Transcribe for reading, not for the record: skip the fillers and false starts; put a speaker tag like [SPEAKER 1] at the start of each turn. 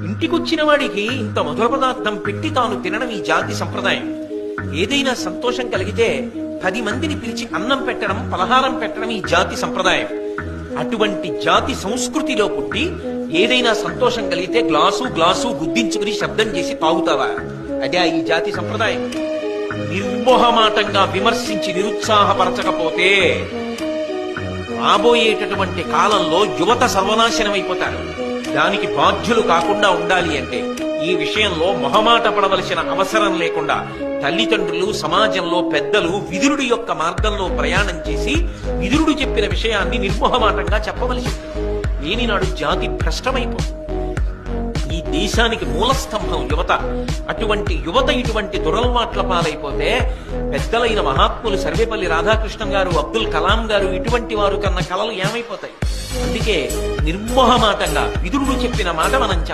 [SPEAKER 1] ఇంటికొచ్చిన వాడికి ఇంత మధుర పదార్థం పెట్టి తాను తినడం ఈ జాతి సంప్రదాయం. ఏదైనా సంతోషం కలిగితే 10 మందిని పిలిచి అన్నం పెట్టడం, పలహారం పెట్టడం ఈ జాతి సంప్రదాయం. అటువంటి జాతి సంస్కృతిలో పుట్టి ఏదైనా సంతోషం కలిగితే గ్లాసు గ్లాసు గుద్దించుకుని శబ్దం చేసి తాగుతావా? అదే ఈ జాతి సంప్రదాయం. నిర్మోహమాటంగా విమర్శించి నిరుత్సాహపరచకపోతే రాబోయేటటువంటి కాలంలో యువత సర్వనాశనమైపోతారు. దానికి బాధ్యులు కాకుండా ఉండాలి అంటే ఈ విషయంలో మొహమాట పడవలసిన అవసరం లేకుండా తల్లిదండ్రులు, సమాజంలో పెద్దలు విదురుడి యొక్క మార్గంలో ప్రయాణం చేసి విదురుడు చెప్పిన విషయాన్ని నిర్మోహమాటంగా చెప్పవలసి ఏనినాడు జాతి భ్రష్టమైపోతుంది. ఈ దేశానికి మూలస్తంభం యువత. అటువంటి యువత ఇటువంటి దురలవాట్ల పాలైపోతే పెద్దలైన మహాత్ములు సర్వేపల్లి రాధాకృష్ణన్ గారు, అబ్దుల్ కలాం గారు ఇటువంటి వారు కన్న కలలు ఏమైపోతాయి? అందుకే నిర్మోహమాటంగా విదురుడు చెప్పిన మాట మనం చెప్పాలి.